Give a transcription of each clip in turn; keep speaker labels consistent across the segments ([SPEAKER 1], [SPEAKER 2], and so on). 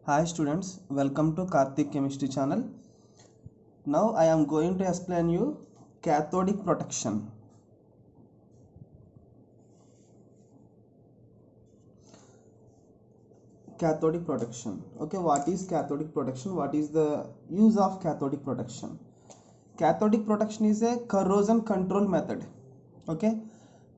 [SPEAKER 1] Hi students, welcome to Karthik Chemistry channel. Now I am going to explain you cathodic protection. Cathodic protection. Okay, what is cathodic protection? What is the use of cathodic protection? Cathodic protection is a corrosion control method. Okay,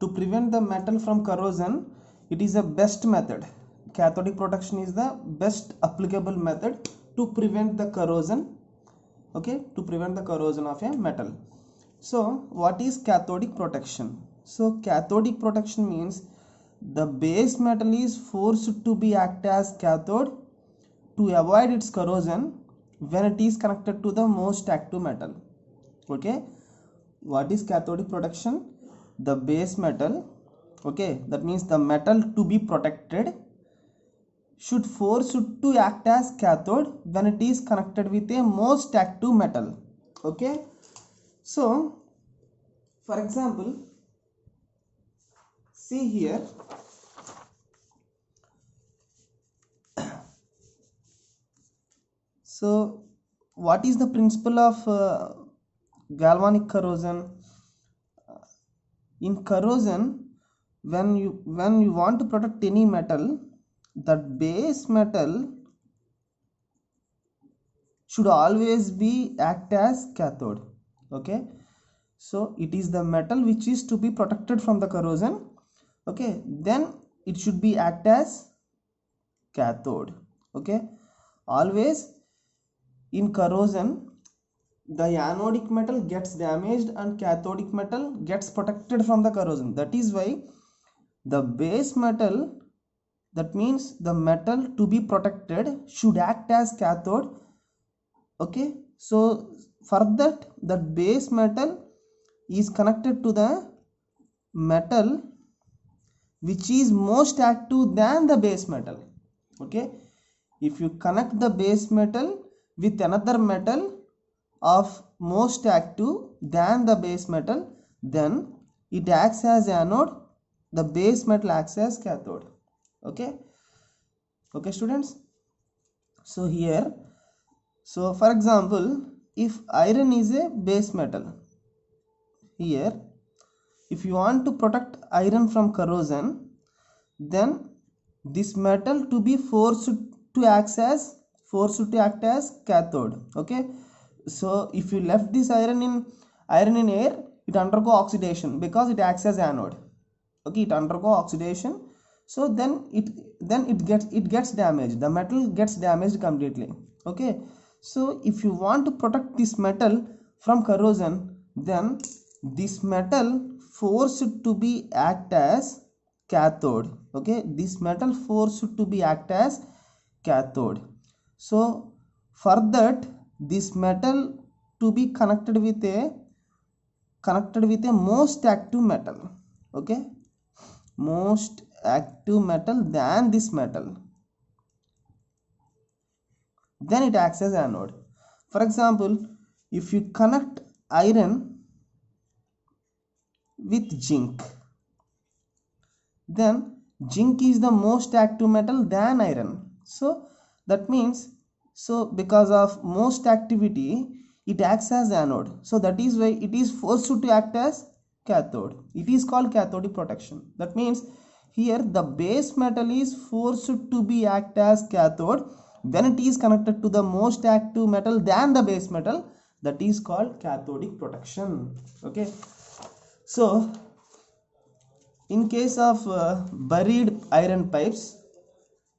[SPEAKER 1] to prevent the metal from corrosion, it is a best method. Cathodic protection is the best applicable method to prevent the corrosion. Okay, to prevent the corrosion of a metal. So what is cathodic protection? So cathodic protection means the base metal is forced to be act as cathode to avoid its corrosion when it is connected to the most active metal. Okay, what is cathodic protection? The base metal, okay, that means the metal to be protected should force to act as cathode when it is connected with a most active metal. Okay, so for example, see here, so what is the principle of galvanic corrosion? In corrosion, when you want to protect any metal, that base metal should always be act as cathode. Okay, so it is the metal which is to be protected from the corrosion. Okay, then it should be act as cathode. Okay, always in corrosion the anodic metal gets damaged and cathodic metal gets protected from the corrosion. That is why the base metal, that means the metal to be protected, should act as cathode. Okay, so for that base metal is connected to the metal which is most active than the base metal. Okay, if you connect the base metal with another metal of most active than the base metal, then it acts as anode, the base metal acts as cathode. Okay, okay students, so here, so for example, if iron is a base metal, here if you want to protect iron from corrosion, then this metal to be to act as cathode. Okay, so if you left this iron in air, it undergo oxidation because it acts as anode. Okay, it undergo oxidation, so then it gets damaged, the metal gets damaged completely. Okay, so if you want to protect this metal from corrosion, then this metal forced to be act as cathode. Okay, this metal forced to be act as cathode. So for that, this metal to be connected with a most active metal. Okay, most active metal than this metal, then it acts as anode. For example, if you connect iron with zinc, then zinc is the most active metal than iron. So that means, so because of most activity, it acts as anode, so that is why it is forced to act as cathode. It is called cathodic protection. That means here the base metal is forced to be act as cathode when it is connected to the most active metal than the base metal. That is called cathodic protection. Okay, so in case of buried iron pipes,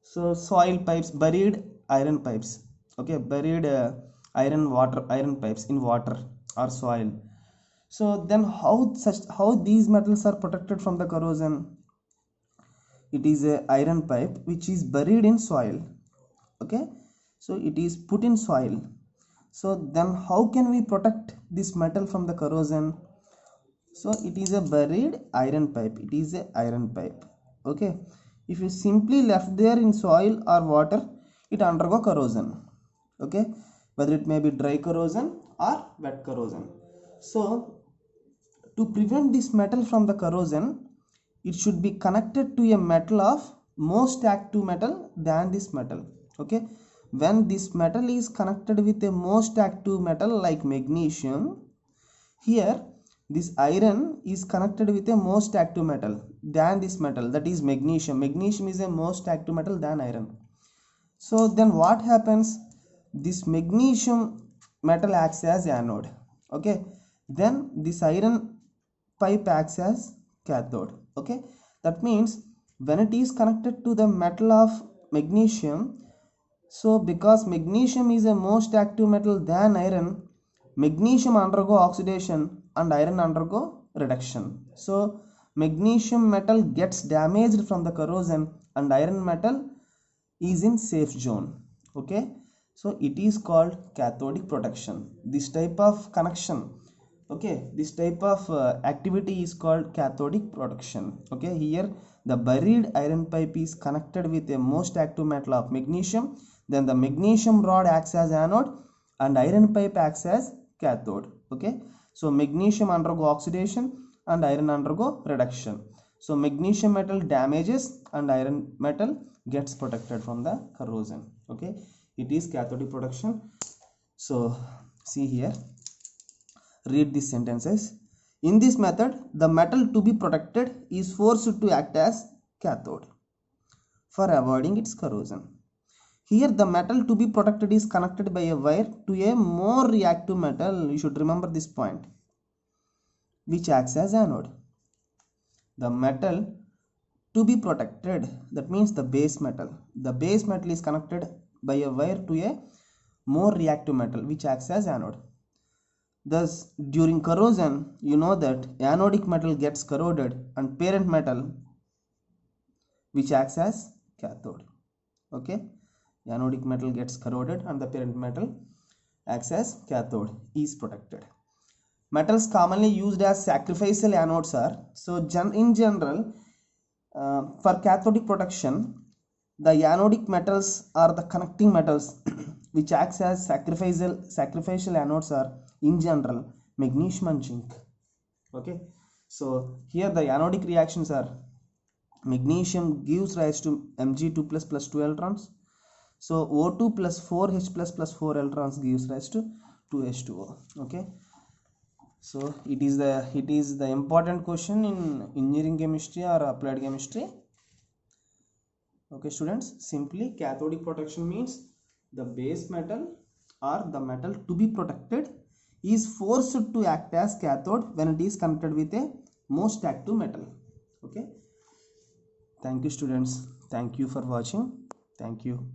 [SPEAKER 1] so soil pipes, buried iron pipes, okay, buried iron pipes in water or soil, so then how these metals are protected from the corrosion? It is a iron pipe which is buried in soil. Okay, so it is put in soil, so then how can we protect this metal from the corrosion? So it is a buried iron pipe, it is a iron pipe. Okay, if you simply left there in soil or water, it undergo corrosion. Okay, whether it may be dry corrosion or wet corrosion. So to prevent this metal from the corrosion, it should be connected to a metal of most active metal than this metal. Okay, when this metal is connected with a most active metal like magnesium, here this iron is connected with a most active metal than this metal, that is magnesium. Magnesium is a most active metal than iron. So then what happens? This magnesium metal acts as anode. Okay, then this iron pipe acts as cathode. Okay, that means when it is connected to the metal of magnesium, so because magnesium is a most active metal than iron, magnesium undergo oxidation and iron undergo reduction. So magnesium metal gets damaged from the corrosion and iron metal is in safe zone. Okay, so it is called cathodic protection. This type of connection, okay, this type of activity is called cathodic protection. Okay, here the buried iron pipe is connected with a most active metal of magnesium, then the magnesium rod acts as anode and iron pipe acts as cathode. Okay, so magnesium undergo oxidation and iron undergo reduction. So magnesium metal damages and iron metal gets protected from the corrosion. Okay, it is cathodic protection. So see here, read these sentences. In this method, the metal to be protected is forced to act as cathode for avoiding its corrosion. Here the metal to be protected is connected by a wire to a more reactive metal, you should remember this point, which acts as anode. The metal to be protected, that means the base metal is connected by a wire to a more reactive metal which acts as anode. Thus during corrosion, you know that anodic metal gets corroded and parent metal which acts as cathode. Okay, anodic metal gets corroded and the parent metal acts as cathode is protected. Metals commonly used as sacrificial anodes are, so in general, for cathodic protection, the anodic metals are the connecting metals which acts as sacrificial anodes are in general magnesium and zinc. Okay, so here the anodic reactions are magnesium gives rise to Mg2 plus 2 electrons. So O2 plus 4H plus 4 electrons gives rise to 2H2O. Okay, so it is the important question in engineering chemistry or applied chemistry. Okay students, simply cathodic protection means the base metal or the metal to be protected is forced to act as cathode when it is connected with a most active metal. Okay, thank you students, thank you for watching, thank you.